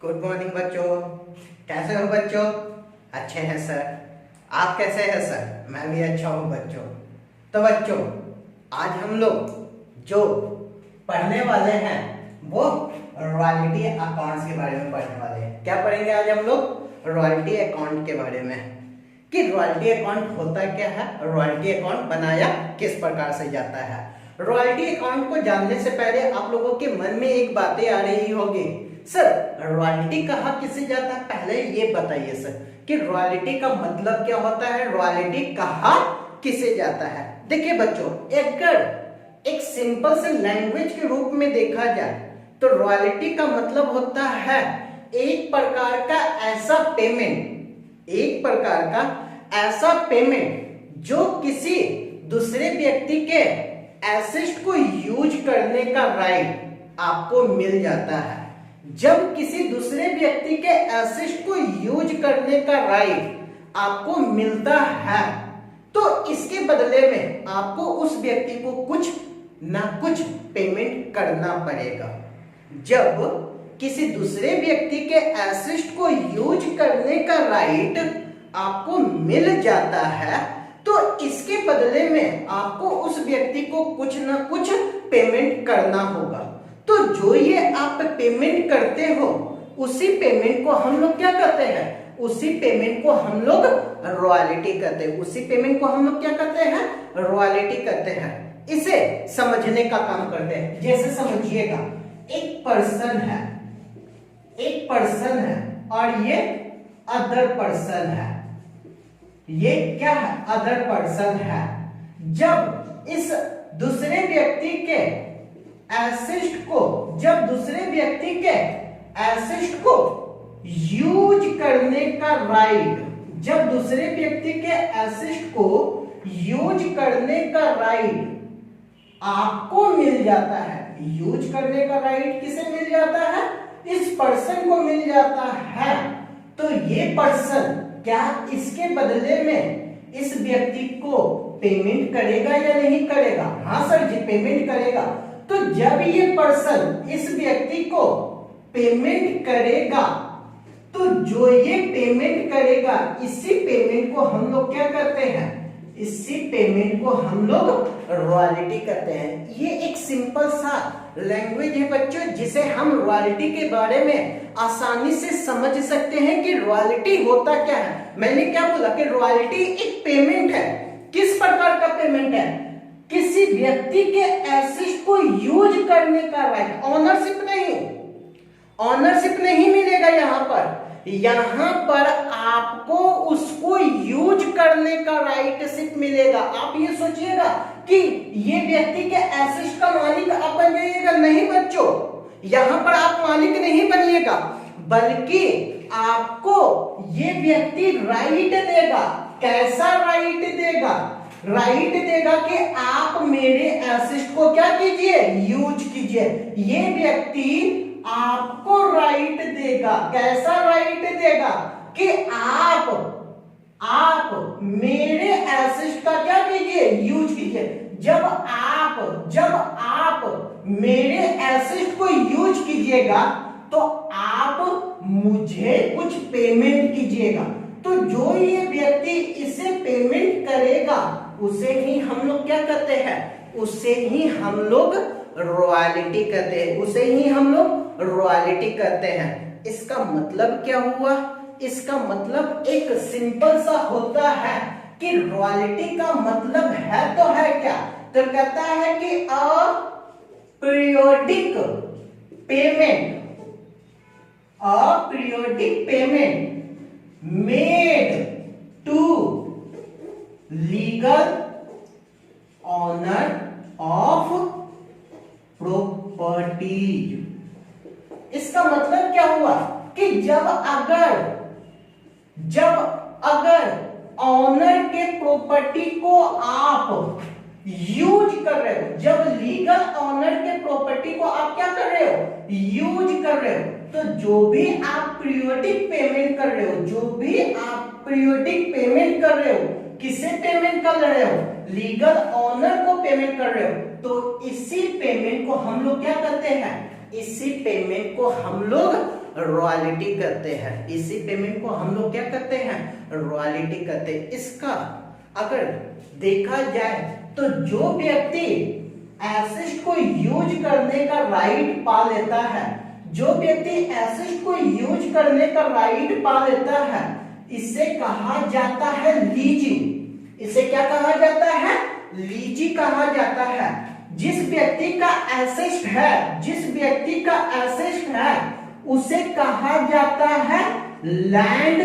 Good morning बच्चों। कैसे हो बच्चों? अच्छे हैं सर। आप कैसे हैं सर? मैं भी अच्छा हूँ बच्चों। तो बच्चों, आज हम लोग जो पढ़ने वाले हैं वो रॉयल्टी अकाउंट्स के बारे में पढ़ने वाले हैं। क्या पढ़ेंगे आज हम लोग? रॉयल्टी अकाउंट के बारे में कि रॉयल्टी अकाउंट होता क्या है, रॉयल्टी अकाउंट बनाया किस प्रकार से जाता है। रॉयल्टी अकाउंट को जानने से पहले आप लोगों के मन में एक बातें आ रही होगी, सर रॉयल्टी कहा किसे जाता है? पहले ये बताइए सर कि रॉयल्टी का मतलब क्या होता है, रॉयल्टी कहा किसे जाता है। देखिए बच्चों, अगर एक सिंपल से लैंग्वेज के रूप में देखा जाए तो रॉयल्टी का मतलब होता है एक प्रकार का ऐसा पेमेंट जो किसी दूसरे व्यक्ति के एसेट को यूज करने का राइट आपको मिल जाता है। जब किसी दूसरे व्यक्ति के एसेट को यूज करने का राइट आपको मिलता है तो इसके बदले में आपको उस व्यक्ति को कुछ ना कुछ पेमेंट करना पड़ेगा। जब किसी दूसरे व्यक्ति के एसेट को यूज करने का राइट आपको मिल जाता है तो इसके बदले में आपको उस व्यक्ति को कुछ ना कुछ पेमेंट करना होगा। तो जो ये आप पेमेंट करते हो उसी पेमेंट को हम लोग क्या कहते हैं? उसी पेमेंट को हम लोग रॉयल्टी कहते हैं। उसी पेमेंट को हम लोग क्या कहते हैं? रॉयल्टी कहते हैं। इसे समझने का काम करते हैं। जैसे समझिएगा, एक पर्सन है और ये अदर पर्सन है। ये क्या है? अदर पर्सन है। जब इस दूसरे व्यक्ति के एसेट को यूज करने का राइट, जब दूसरे व्यक्ति के एसेट को यूज करने का राइट आपको मिल जाता है। यूज करने का राइट किसे मिल जाता है? इस पर्सन को मिल जाता है। तो ये पर्सन क्या इसके बदले में इस व्यक्ति को पेमेंट करेगा या नहीं करेगा? हाँ सर जी, पेमेंट करेगा। तो जब ये पर्सन इस व्यक्ति को पेमेंट करेगा तो जो ये पेमेंट करेगा इसी पेमेंट को हम लोग क्या करते हैं? इसी पेमेंट को हम लोग रॉयल्टी कहते हैं। ये एक सिंपल सा लैंग्वेज है बच्चों, जिसे हम रॉयल्टी के बारे में आसानी से समझ सकते हैं कि रॉयल्टी होता क्या है। मैंने क्या बोला कि रॉयल्टी एक पेमेंट है। किस प्रकार का पेमेंट है? किसी व्यक्ति के एसेट को यूज करने का राइट। ऑनरशिप नहीं मिलेगा यहाँ पर आपको उसको यूज करने का राइटशिप मिलेगा। आप ये सोचिएगा कि ये व्यक्ति के एसेट का मालिक आप बन जाइएगा। नहीं बच्चों, यहाँ पर आप मालिक नहीं बनिएगा, बल्कि आपको ये व्यक्ति राइट देगा। कैसा राइट देगा? राइट देगा कि आप मेरे एसेट को क्या कीजिए? यूज कीजिए। ये व्यक्ति आपको राइट देगा। कैसा राइट देगा? कि आप मेरे एसेट का क्या कीजिए? यूज कीजिए। जब आप मेरे एसेट को यूज कीजिएगा तो आप मुझे कुछ पेमेंट कीजिएगा। तो जो ये व्यक्ति इसे पेमेंट करेगा उसे ही हम लोग क्या कहते हैं? उसे ही हम लोग रॉयल्टी कहते हैं। उसे ही हम लोग रॉयल्टी कहते हैं। इसका मतलब क्या हुआ? इसका मतलब एक सिंपल सा होता है कि रॉयल्टी का मतलब है तो है क्या? तो कहता है कि a periodic payment made to legal owner of properties. इसका मतलब क्या हुआ कि जब अगर ऑनर के प्रॉपर्टी को आप यूज कर रहे हो, जब लीगल ऑनर के प्रॉपर्टी को आप क्या कर रहे हो? यूज कर रहे हो, तो जो भी आप पीरियोडिक पेमेंट कर रहे हो, किसे पेमेंट कर रहे हो? लीगल ऑनर को पेमेंट कर रहे हो। तो इसी पेमेंट को हम लोग क्या करते हैं? इसी पेमेंट को हम लोग रॉयल्टी कहते हैं। इसी पेमेंट को हम लोग क्या कहते हैं, रॉयल्टी कहते हैं। इसका अगर देखा जाए तो जो व्यक्ति एसेट को यूज करने का राइट पा लेता है, जो व्यक्ति एसेट को यूज करने का राइट पा लेता है, इसे कहा जाता है लीजी। इसे क्या कहा जाता है, लीजी कहा जाता है। जिस व्यक्ति का एसेट है, जिस व्यक्ति का एसेट है, उसे कहा जाता है लैंड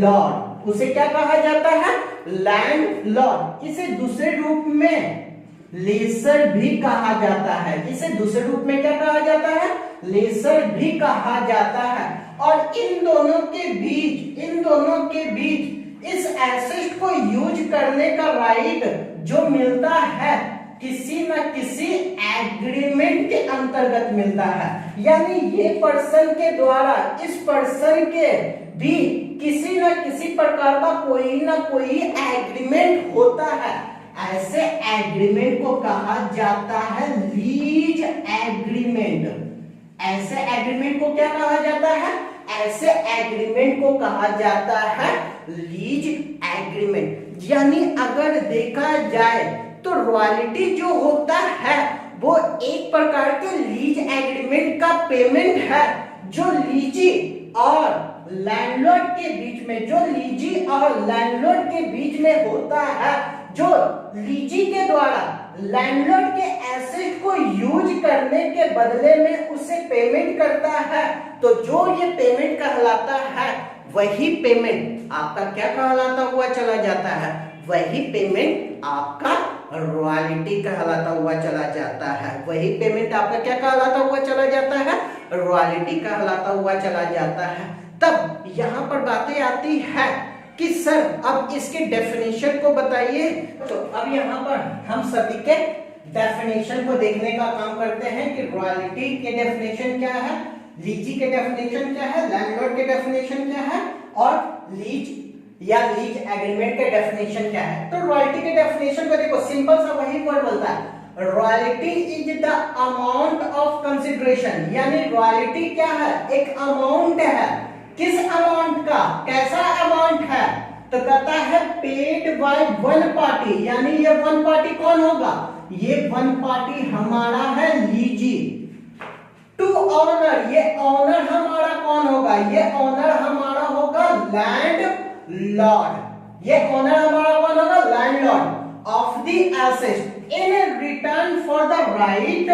लॉर्ड। उसे क्या कहा जाता है, लैंड लॉर्ड। इसे दूसरे रूप में लेसर भी कहा जाता है। इसे दूसरे रूप में क्या कहा जाता है, लेसर भी कहा जाता है। और इन दोनों के बीच इस एसेट को यूज करने का राइट जो मिलता है किसी न किसी एग्रीमेंट के अंतर्गत मिलता है। यानी ये पर्सन के द्वारा इस पर्सन के भी किसी न किसी प्रकार का कोई ना कोई एग्रीमेंट होता है। ऐसे एग्रीमेंट को कहा जाता है लीज एग्रीमेंट। ऐसे एग्रीमेंट को क्या कहा जाता है, ऐसे एग्रीमेंट को कहा जाता है लीज एग्रीमेंट। यानी अगर देखा जाए तो रॉयल्टी जो होता है वो एक प्रकार के लीज एग्रीमेंट का पेमेंट है, जो लीजी और लैंडलॉर्ड के बीच में, जो लीजी और लैंडलॉर्ड के बीच में होता है। जो लीजी के द्वारा लैंडलॉर्ड के एसेट को यूज करने के बदले में उसे पेमेंट करता है, तो जो ये पेमेंट कहलाता है वही पेमेंट आपका क्या कहलाता हुआ चला जाता है, वही पेमेंट आपका रॉयल्टी कहलाता हुआ चला जाता है। वही पेमेंट आपका क्या कहलाता हुआ चला जाता है, रॉयल्टी कहलाता हुआ चला जाता है। तब यहाँ पर बातें आती है कि सर अब इसके डेफिनेशन को बताइए। तो अब यहाँ पर हम सभी के डेफिनेशन को देखने का काम करते हैं कि रॉयल्टी के डेफिनेशन क्या है, लीजी के डेफिनेशन क्या है, लैंडलॉर्ड के डेफिनेशन क्या है और लीज या लीज एग्रीमेंट के डेफिनेशन क्या है। तो रॉयल्टी के डेफिनेशन को देखो, सिंपल सा वही वर्ड बोलता है, royalty is the amount of consideration. यानी रॉयल्टी क्या है, एक अमाउंट है। किस अमाउंट का, कैसा अमाउंट है, तो कहता है पेड बाय वन पार्टी। यानी ये वन पार्टी कौन होगा, ये वन पार्टी हमारा है लीजी। टू ऑनर, ये ऑनर हमारा कौन होगा, ये ऑनर हमारा होगा लैंड लॉर्ड। ये ऑनर हमारा कौन होगा, land Lord of the asset in return for the right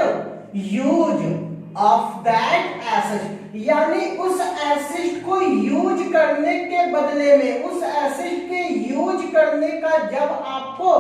use of that asset. यानी उस एसेट को यूज करने के बदले में, उस एसेट के यूज करने का जब आपको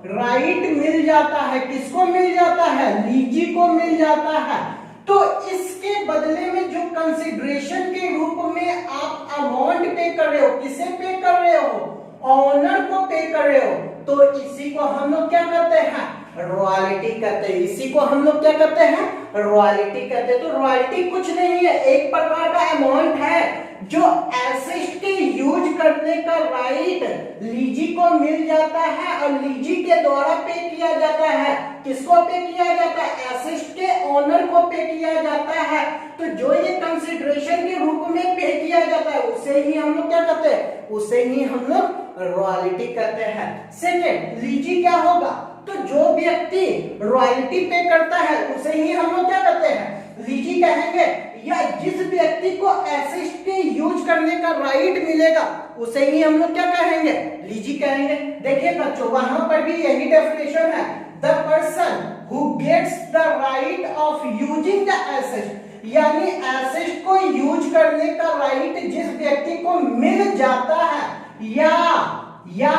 राइट मिल जाता है, किसको मिल जाता है, लीजी को मिल जाता है, तो इसके बदले में जो कंसिडरेशन के रूप में आप अमाउंट पे कर रहे हो, किसे पे कर रहे हो, ऑनर को पे कर रहे हो, तो इसी को हम लोग क्या कहते हैं, रॉयल्टी कहते हैं। इसी को हम लोग क्या कहते हैं, रॉयल्टी कहते हैं। तो रॉयल्टी कुछ नहीं है, एक प्रकार का अमाउंट है जो एसेट के यूज करने का राइट लीजी को मिल जाता है और लीजी के द्वारा पे किया जाता है। किसको पे किया जाता है, एसेट के ओनर को पे किया जाता है। तो जो ये कंसिडरेशन के रूप में पे किया जाता है उसे ही हम लोग क्या कहते हैं, उसे ही हम लोग रॉयल्टी कहते हैं। सेकेंड, लीजी क्या होगा, तो जो व्यक्ति रॉयल्टी पे करता है उसे ही हम लोग क्या कहते हैं, लीजी कहेंगे। या जिस व्यक्ति को एसेट के यूज करने का राइट मिलेगा उसे ही हम लोग क्या कहेंगे, लीजी कहेंगे। देखिए बच्चों, वहां पर भी यही डेफिनेशन है, the person who gets the right of using the asset. यानी एसेट को यूज करने का राइट जिस व्यक्ति को मिल जाता है, या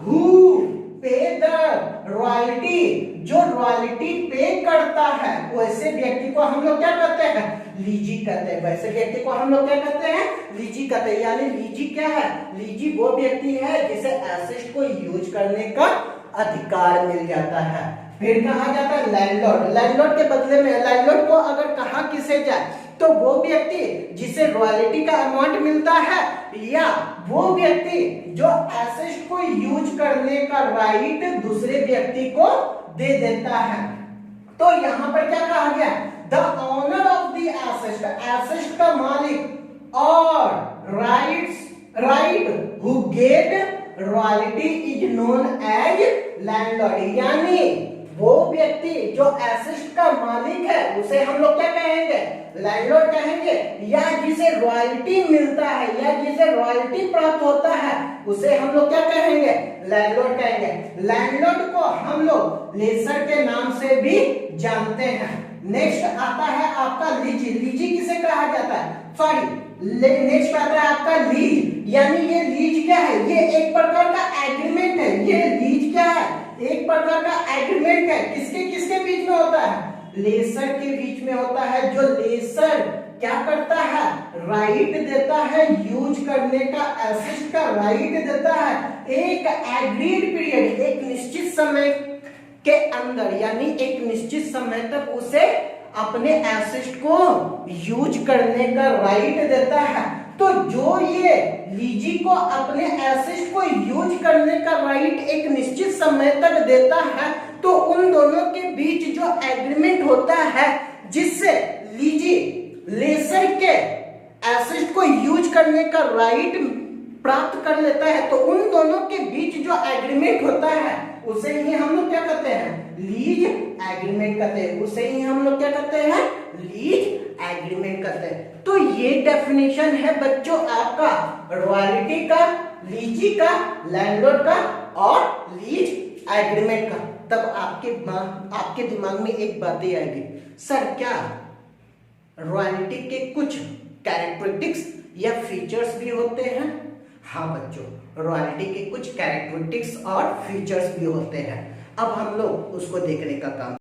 हु पे द रॉयल्टी, जो रॉयल्टी पे करता है, वैसे व्यक्ति को हम लोग क्या कहते हैं, लीजी कहते हैं। वैसे व्यक्ति को हम लोग क्या कहते हैं, लीजी कहते हैं। यानी लीजी क्या है, लीजी वो व्यक्ति है जिसे एसेट को यूज करने का अधिकार मिल जाता है। फिर कहा जाता है लैंडलॉर्ड। लैंडलॉर्ड के बदले में, लैंडलॉर्ड को अगर कहा किसे जाए तो वो व्यक्ति जिसे रॉयल्टी का अमाउंट मिलता है, या वो व्यक्ति जो एसेट को यूज करने का राइट दूसरे व्यक्ति को दे देता है। तो यहां पर क्या कहा गया, the owner of the asset, asset का मालिक or right who get royalty is known as landlord. यानी वो व्यक्ति जो एसेट का मालिक है उसे हम लोग क्या कहेंगे, लैंडलॉर्ड कहेंगे, या जिसे रॉयल्टी मिलता है या जिसे रॉयल्टी प्राप्त होता है उसे हम लोग क्या कहेंगे, लैंडलॉर्ड कहेंगे। लैंडलॉर्ड को हम लोग लेसर के नाम से भी जानते हैं। नेक्स्ट आता है आपका लीजी। लीजी किसे कहा जाता है, नेक्स्ट आता है आपका लीज। यानी ये लीज क्या है, ये एक प्रकार का एग्रीमेंट है। ये लीज क्या है, एक प्रकार का एग्रीमेंट है। किसके किसके बीच में होता है, लेसर के बीच में होता है। जो लेसर क्या करता है, राइट देता है यूज करने का, एसेट का राइट देता है एक एग्रीड पीरियड, एक निश्चित समय के अंदर, यानी एक निश्चित समय तक उसे अपने एसेट को यूज करने का राइट देता है। तो जो ये लीजी को अपने एसेट को यूज करने का राइट एक निश्चित समय तक देता है, तो उन दोनों के बीच जो एग्रीमेंट होता है जिससे लीजी लेसर के एसेट को यूज करने का राइट प्राप्त कर लेता है, तो उन दोनों के बीच जो एग्रीमेंट होता है उसे ही हम लोग क्या कहते हैं, लीज एग्रीमेंट कहते हैं। उसे ही हम लोग क्या कहते हैं, लीज एग्रीमेंट कहते हैं। तो ये डेफिनेशन है बच्चों आपका रॉयल्टी का, लीजी का, लैंडलॉर्ड का और लीज एग्रीमेंट का। तब आपके दिमाग में एक बात ही आएगी, सर क्या रॉयल्टी के कुछ कैरेक्टरिस्टिक्स या फीचर्स भी होते हैं? हाँ बच्चों, रॉयल्टी के कुछ कैरेक्टरिस्टिक्स और फीचर्स भी होते हैं। अब हम लोग उसको देखने का काम